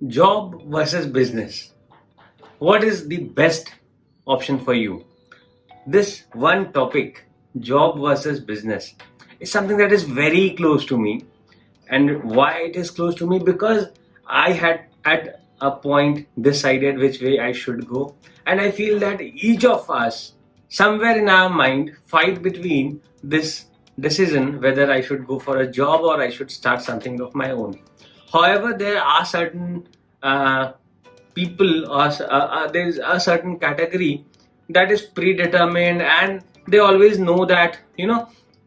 Job versus business. What is the best option for you? This one topic, job versus business, is something that is very close to me. And why it is close to me? Because I had at a point decided which way I should go. And I feel that each of us, somewhere in our mind, fight between this decision whether I should go for a job or I should start something of my own. However, there are certain people or there is a certain category that is predetermined, and they always know that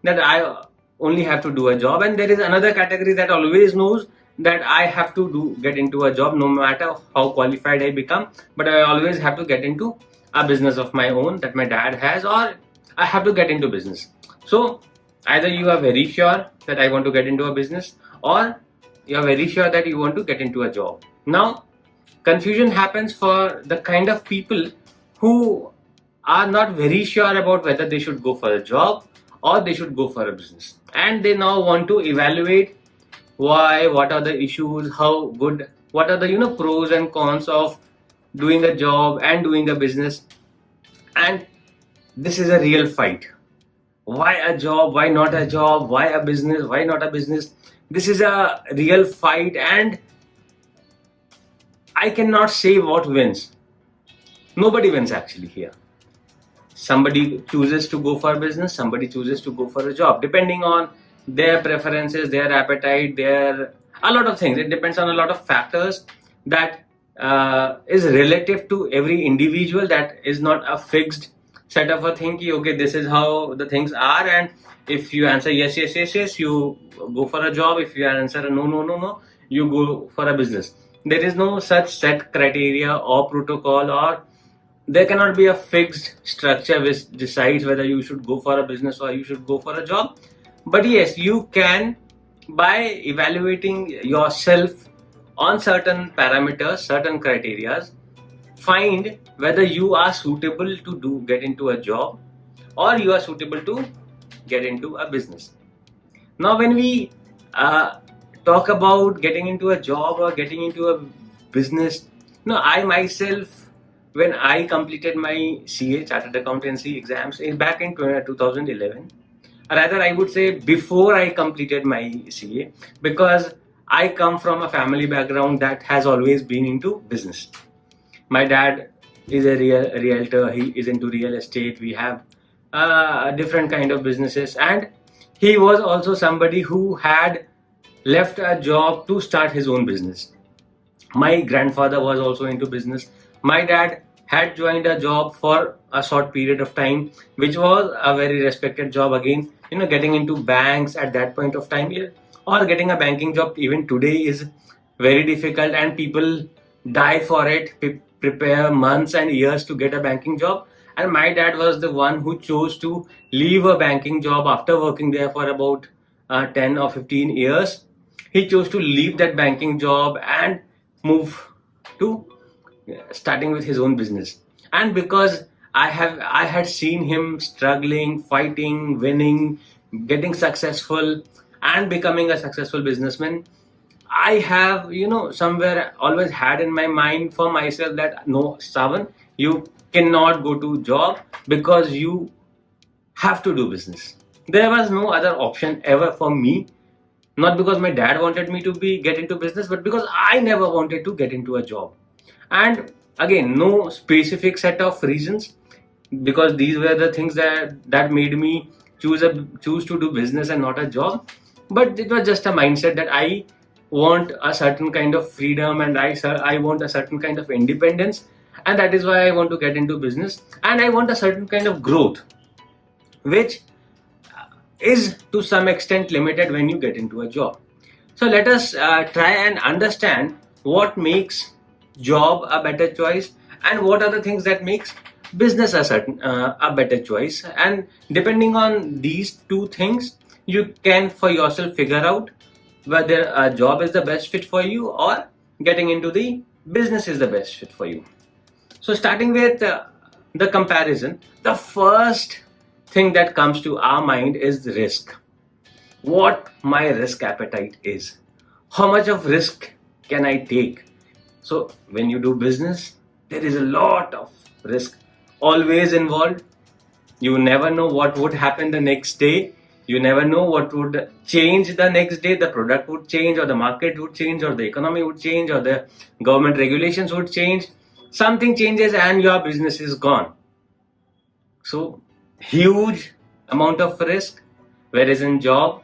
that I only have to do a job, and there is another category that always knows that I have to get into a job no matter how qualified I become, but I always have to get into a business of my own that my dad has, or I have to get into business. So either you are very sure that I want to get into a business, or you are very sure that you want to get into a job. Now confusion happens for the kind of people who are not very sure about whether they should go for a job or they should go for a business, and they now want to evaluate why, what are the issues, how good, what are the pros and cons of doing a job and doing a business. And this is a real fight. Why a job, why not a job, why a business, why not a business? This is a real fight, and I cannot say what wins. Nobody wins actually here. Somebody chooses to go for business, somebody chooses to go for a job, depending on their preferences, their appetite, their a lot of things. It depends on a lot of factors that is relative to every individual. That is not a fixed set of a thing. Okay, this is how the things are, and if you answer yes, yes, yes, yes, you go for a job. If you answer no, no, no, no, you go for a business. There is no such set criteria or protocol, or there cannot be a fixed structure which decides whether you should go for a business or you should go for a job. But yes, you can, by evaluating yourself on certain parameters, certain criteria, find whether you are suitable to get into a job or you are suitable to get into a business. Now when we talk about getting into a job or getting into a business, I myself, when I completed my CA, Chartered Accountancy exams, back in 2011, rather I would say before I completed my CA, because I come from a family background that has always been into business. My dad is a realtor, he is into real estate, we have different kind of businesses, and he was also somebody who had left a job to start his own business. My grandfather was also into business. My dad had joined a job for a short period of time, which was a very respected job. Again, getting into banks at that point of time, or getting a banking job even today is very difficult, and people die for it, prepare months and years to get a banking job. And my dad was the one who chose to leave a banking job after working there for about 10 or 15 years. He chose to leave that banking job and move to starting with his own business. And because I had seen him struggling, fighting, winning, getting successful, and becoming a successful businessman, I have somewhere always had in my mind for myself that no, Sawan, you cannot go to job because you have to do business. There was no other option ever for me. Not because my dad wanted me to get into business, but because I never wanted to get into a job. And again, no specific set of reasons, because these were the things that made me choose to do business and not a job. But it was just a mindset that I want a certain kind of freedom, and I want a certain kind of independence, and that is why I want to get into business, and I want a certain kind of growth, which is to some extent limited when you get into a job. So let us try and understand what makes job a better choice and what are the things that makes business a better choice. And depending on these two things, you can for yourself figure out whether a job is the best fit for you or getting into the business is the best fit for you. So starting with the comparison, the first thing that comes to our mind is risk. What my risk appetite is. How much of risk can I take? So when you do business, there is a lot of risk always involved. You never know what would happen the next day. You never know what would change the next day. The product would change, or the market would change, or the economy would change, or the government regulations would change. Something changes and your business is gone. So, huge amount of risk. Whereas in job,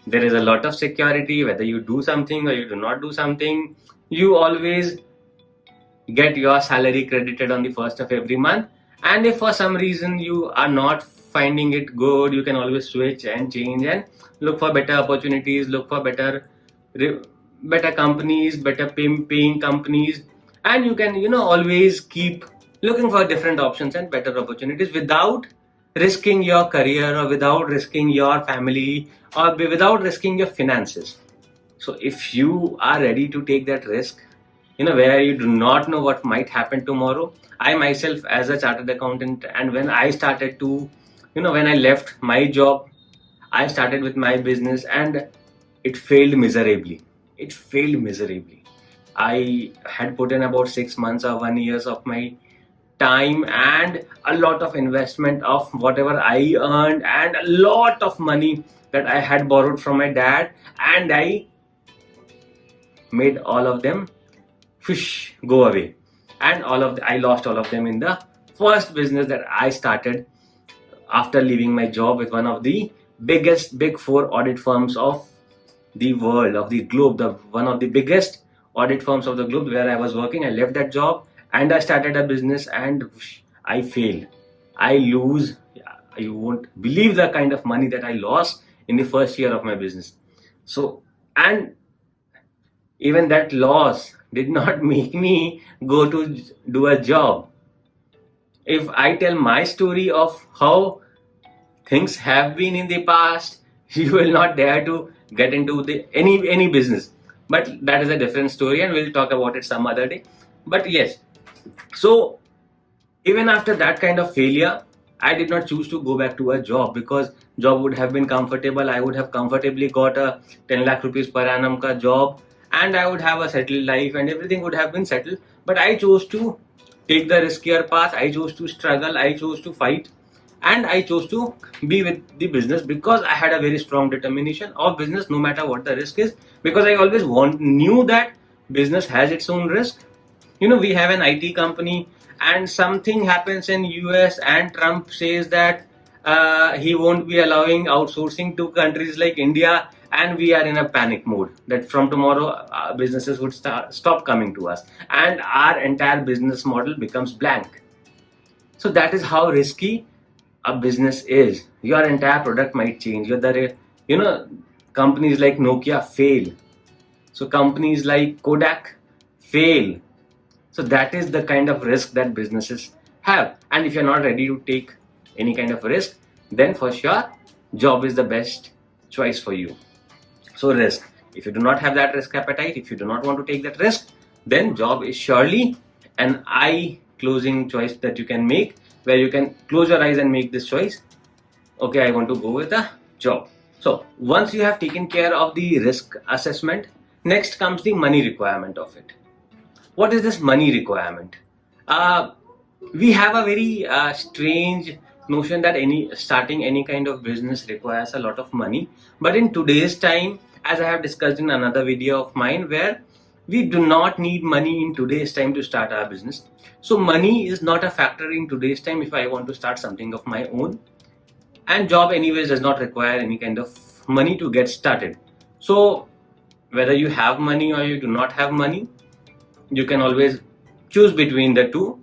there is a lot of security. Whether you do something or you do not do something, you always get your salary credited on the first of every month. And if for some reason you are not finding it good, you can always switch and change and look for better opportunities, look for better companies, better paying companies, and you can always keep looking for different options and better opportunities without risking your career, or without risking your family, or without risking your finances. So if you are ready to take that risk, where you do not know what might happen tomorrow. I myself, as a chartered accountant, and when I started to, when I left my job, I started with my business and it failed miserably. It failed miserably. I had put in about 6 months or 1 year of my time and a lot of investment of whatever I earned and a lot of money that I had borrowed from my dad, and I made all of them go away. And I lost all of them in the first business that I started after leaving my job with one of the biggest big four audit firms of the world, of the globe, one of the biggest audit firms of the globe where I was working. I left that job and I started a business, and I failed. I lose. You won't believe the kind of money that I lost in the first year of my business. So, and even that loss did not make me go to do a job. If I tell my story of how things have been in the past, you will not dare to get into any business. But that is a different story, and we'll talk about it some other day. But yes, so even after that kind of failure, I did not choose to go back to a job, because job would have been comfortable. I would have comfortably got a 10 lakh rupees per annum ka job, and I would have a settled life and everything would have been settled. But I chose to take the riskier path. I chose to struggle. I chose to fight, and I chose to be with the business because I had a very strong determination of business, no matter what the risk is, because I always knew that business has its own risk. We have an IT company, and something happens in US, and Trump says that he won't be allowing outsourcing to countries like India, and we are in a panic mode that from tomorrow businesses would stop coming to us, and our entire business model becomes blank. So that is how risky a business is. Your entire product might change. Companies like Nokia fail. So companies like Kodak fail. So that is the kind of risk that businesses have. And if you're not ready to take any kind of risk, then for sure, job is the best choice for you. So risk. If you do not have that risk appetite, if you do not want to take that risk, then job is surely an eye-closing choice that you can make, where you can close your eyes and make this choice. Okay, I want to go with a job. So once you have taken care of the risk assessment, next comes the money requirement of it. What is this money requirement? We have a very strange notion that starting any kind of business requires a lot of money. But in today's time, as I have discussed in another video of mine, where we do not need money in today's time to start our business. So money is not a factor in today's time if I want to start something of my own. And job anyways does not require any kind of money to get started. So whether you have money or you do not have money, you can always choose between the two.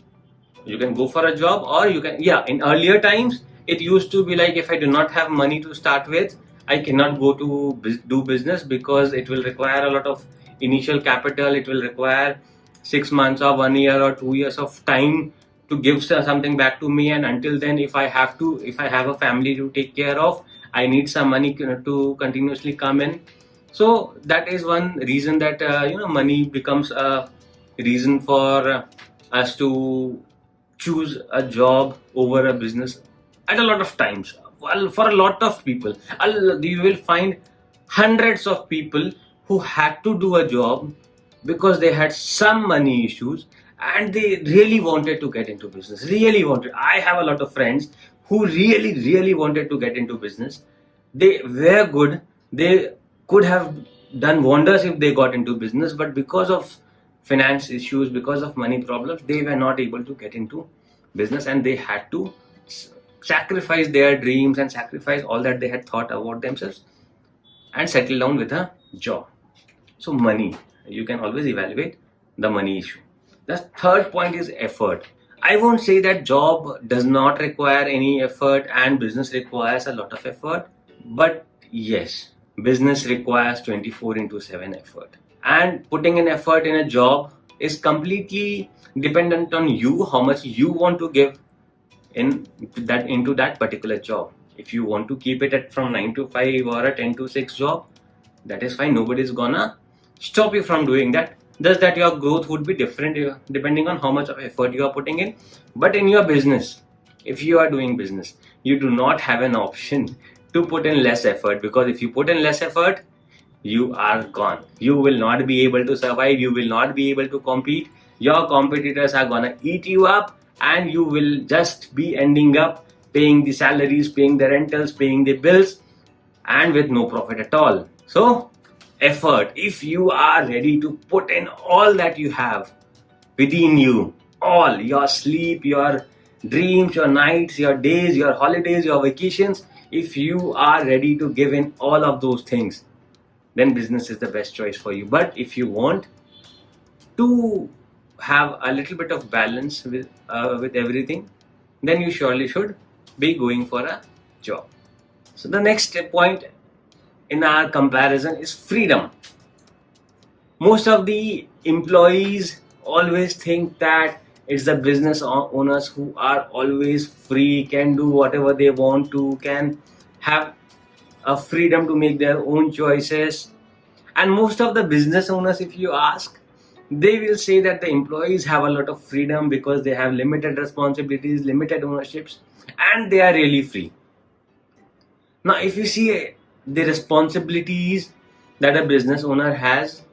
You can go for a job, or you can, in earlier times, it used to be like, if I do not have money to start with, I cannot go to do business, because it will require a lot of initial capital. It will require 6 months or 1 year or 2 years of time to give something back to me. And until then, if I have a family to take care of, I need some money to continuously come in. So that is one reason that, money becomes a reason for us to choose a job over a business at a lot of times. Well, for a lot of people, you will find hundreds of people who had to do a job because they had some money issues and they really wanted to get into business. Really wanted. I have a lot of friends who really wanted to get into business. They were good. They could have done wonders if they got into business, but because of finance issues, because of money problems, they were not able to get into business, and they had to sacrifice their dreams and sacrifice all that they had thought about themselves and settle down with a job. So money, you can always evaluate the money issue. The third point is effort. I won't say that job does not require any effort and business requires a lot of effort, but yes, business requires 24 into 7 effort. And putting in effort in a job is completely dependent on you, how much you want to give into that particular job. If you want to keep it at from 9 to 5 or a 10 to 6 job, that is fine. Nobody's gonna stop you from doing that. Just that your growth would be different depending on how much of effort you are putting in. But in your business, if you are doing business, you do not have an option to put in less effort, because if you put in less effort, you are gone. You will not be able to survive. You will not be able to compete. Your competitors are gonna eat you up, and you will just be ending up paying the salaries, paying the rentals, paying the bills, and with no profit at all. So, effort. If you are ready to put in all that you have within you, all your sleep, your dreams, your nights, your days, your holidays, your vacations, if you are ready to give in all of those things, then business is the best choice for you. But if you want to have a little bit of balance with everything, then you surely should be going for a job. So the next point in our comparison is freedom. Most of the employees always think that it's the business owners who are always free, can do whatever they want to, can have a freedom to make their own choices. And most of the business owners, if you ask, they will say that the employees have a lot of freedom because they have limited responsibilities, limited ownerships, and they are really free. Now, if you see the responsibilities that a business owner has,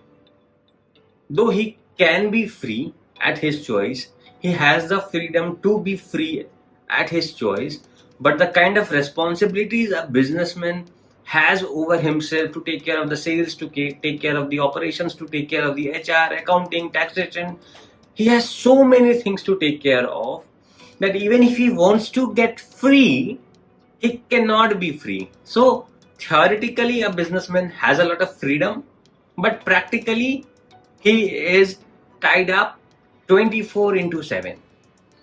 though he can be free at his choice, he has the freedom to be free at his choice, but the kind of responsibilities a businessman has over himself to take care of the sales, to take care of the operations, to take care of the HR, accounting, taxation, he has so many things to take care of that even if he wants to get free, he cannot be free. So theoretically, a businessman has a lot of freedom, but practically he is tied up 24 into 7.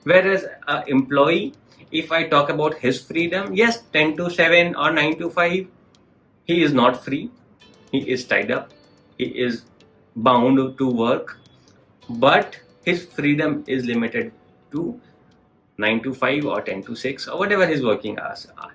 Whereas an employee, if I talk about his freedom, yes, 10 to 7 or 9 to 5, he is not free. He is tied up. He is bound to work, but his freedom is limited to 9 to 5 or 10 to 6 or whatever his working hours are.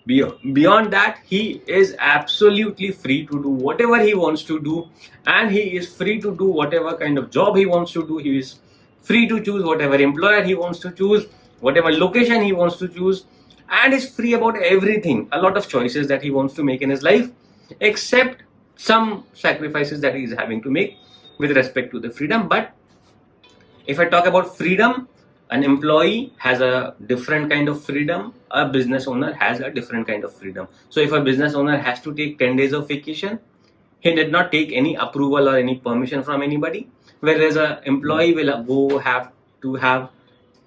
Beyond that, he is absolutely free to do whatever he wants to do, and he is free to do whatever kind of job he wants to do. He is free to choose whatever employer he wants to choose, whatever location he wants to choose, and is free about everything. A lot of choices that he wants to make in his life, except some sacrifices that he is having to make with respect to the freedom. But if I talk about freedom, an employee has a different kind of freedom. A business owner has a different kind of freedom. So if a business owner has to take 10 days of vacation, he did not take any approval or any permission from anybody. Whereas an employee will have to have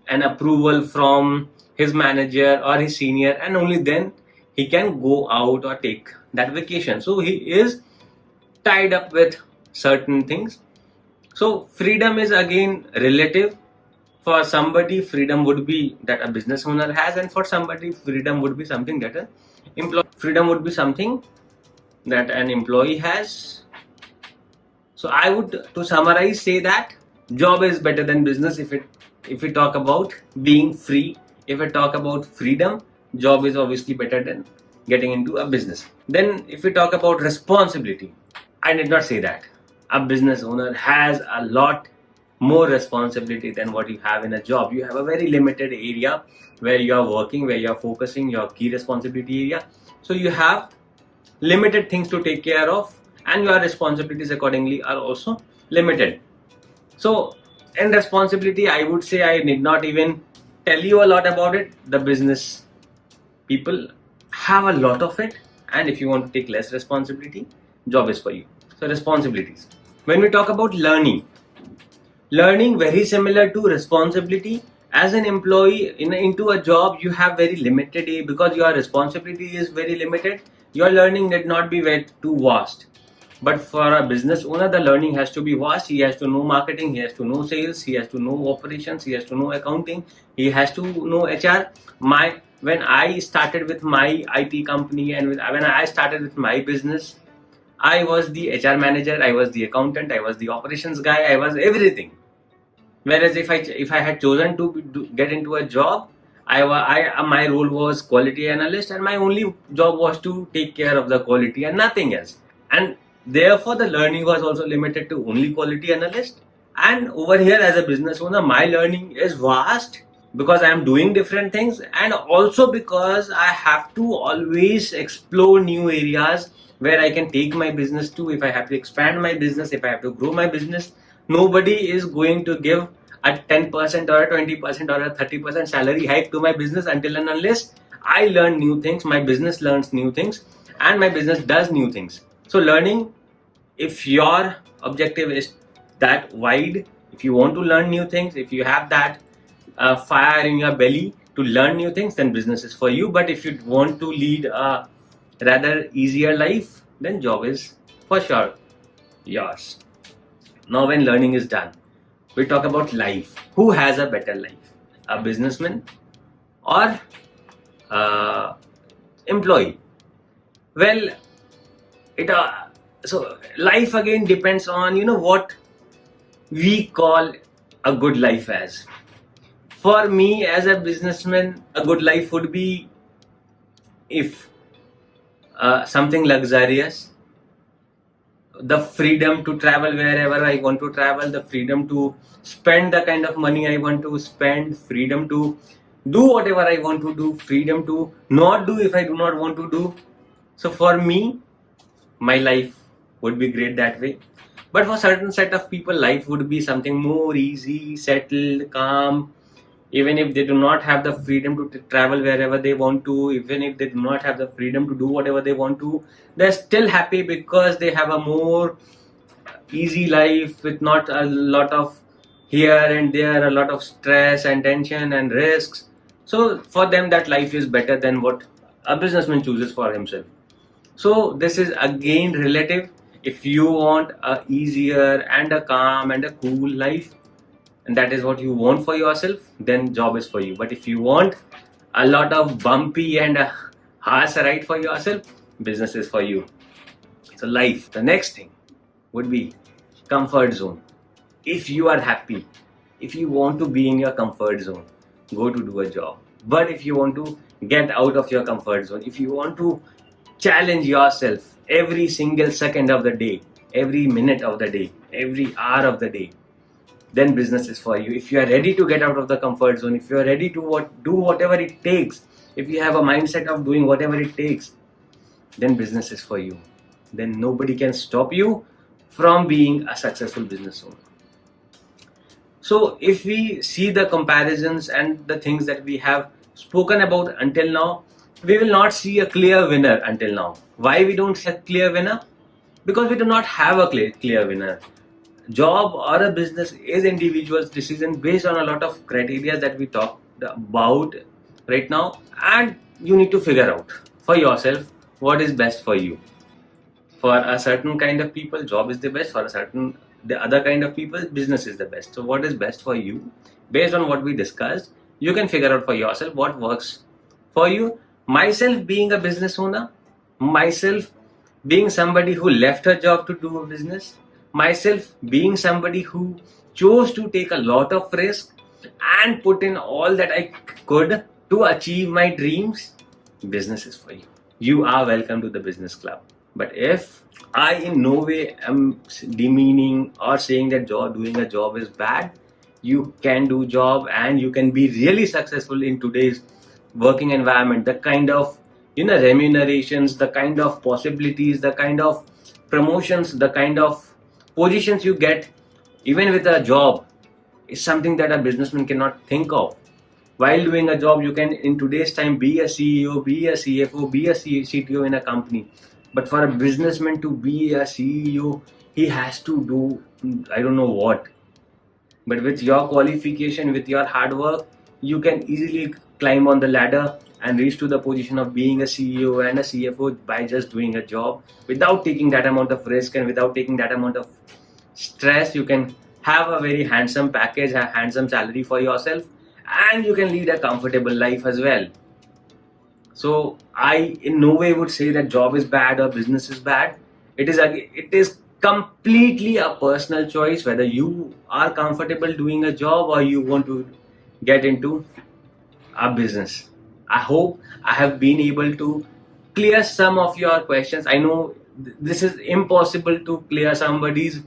an approval from his manager or his senior, and only then he can go out or take that vacation. So he is tied up with certain things. So freedom is again relative. For somebody, freedom would be that a business owner has, and for somebody, freedom would be something that an employee has. So I would, to summarize, say that job is better than business if we talk about being free. If we talk about freedom, job is obviously better than getting into a business. Then if we talk about responsibility, I did not say that. A business owner has a lot more responsibility than what you have in a job. You have a very limited area where you are working, where you are focusing, your key responsibility area. So you have limited things to take care of, and your responsibilities accordingly are also limited. So in responsibility, I would say I need not even tell you a lot about it. The business people have a lot of it, and if you want to take less responsibility, job is for you. So responsibilities. When we talk about learning very similar to responsibility. As an employee into a job, you have very limited because your responsibility is very limited. Your learning need not be very too vast. But for a business owner, the learning has to be vast. He has to know marketing, he has to know sales, he has to know operations, he has to know accounting, he has to know HR. When I started with my IT company and when I started with my business, I was the HR manager, I was the accountant, I was the operations guy, I was everything. Whereas if I had chosen to get into a job, my role was quality analyst, and my only job was to take care of the quality and nothing else. And therefore, the learning was also limited to only quality analyst. And over here, as a business owner, my learning is vast because I am doing different things, and also because I have to always explore new areas where I can take my business to. If I have to expand my business, if I have to grow my business, nobody is going to give a 10% or a 20% or a 30% salary hike to my business until and unless I learn new things, my business learns new things, and my business does new things. So learning, if your objective is that wide, if you want to learn new things, if you have that fire in your belly to learn new things, then business is for you. But if you want to lead a rather easier life, then job is for sure yours. Now when learning is done, we talk about life. Who has a better life? A businessman or employee? Well, so life again depends on what we call a good life as. For me as a businessman, a good life would be if something luxurious, the freedom to travel wherever I want to travel, the freedom to spend the kind of money I want to spend, freedom to do whatever I want to do, freedom to not do if I do not want to do. So for me, my life would be great that way. But for certain set of people, life would be something more easy, settled, calm. Even if they do not have the freedom to travel wherever they want to, even if they do not have the freedom to do whatever they want to, they're still happy because they have a more easy life with not a lot of here and there, a lot of stress and tension and risks. So for them, that life is better than what a businessman chooses for himself. So this is again relative. If you want a easier and a calm and a cool life, and that is what you want for yourself, then job is for you. But if you want a lot of bumpy and a harsh ride for yourself, business is for you. So life, the next thing would be comfort zone. If you are happy, if you want to be in your comfort zone, go to do a job. But if you want to get out of your comfort zone, if you want to challenge yourself every single second of the day, every minute of the day, every hour of the day, then business is for you. If you are ready to get out of the comfort zone, if you are ready to do whatever it takes, if you have a mindset of doing whatever it takes, then business is for you. Then nobody can stop you from being a successful business owner. So if we see the comparisons and the things that we have spoken about until now, we will not see a clear winner until now. Why we don't see a clear winner? Because we do not have a clear winner. Job or a business is individual's decision based on a lot of criteria that we talked about right now, and you need to figure out for yourself what is best for you. For a certain kind of people, job is the best. For the other kind of people, business is the best. So what is best for you? Based on what we discussed, you can figure out for yourself what works for you. Myself being a business owner, myself being somebody who left her job to do a business, myself being somebody who chose to take a lot of risk and put in all that I could to achieve my dreams, business is for you. You are welcome to the business club. But if I in no way am demeaning or saying that doing a job is bad, you can do job and you can be really successful in today's working environment. The kind of remunerations, the kind of possibilities, the kind of promotions, the kind of positions you get even with a job, is something that a businessman cannot think of. While doing a job, you can in today's time be a CEO, be a CFO, be a CTO in a company. But for a businessman to be a CEO, he has to do I don't know what. But with your qualification, with your hard work, you can easily climb on the ladder and reach to the position of being a CEO and a CFO by just doing a job without taking that amount of risk and without taking that amount of stress. You can have a very handsome package, a handsome salary for yourself, and you can lead a comfortable life as well. So I in no way would say that job is bad or business is bad. It is completely a personal choice whether you are comfortable doing a job or you want to get into a business. I hope I have been able to clear some of your questions. I know this is impossible to clear somebody's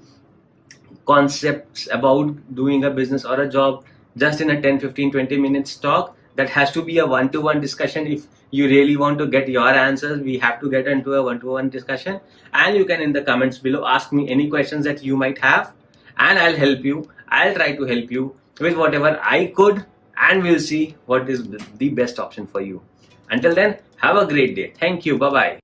concepts about doing a business or a job just in a 10, 15, 20 minutes talk. That has to be a one-to-one discussion. If you really want to get your answers, we have to get into a one-to-one discussion, and you can in the comments below ask me any questions that you might have, and I'll help you. I'll try to help you with whatever I could, and we'll see what is the best option for you. Until then, have a great day. Thank you. Bye bye.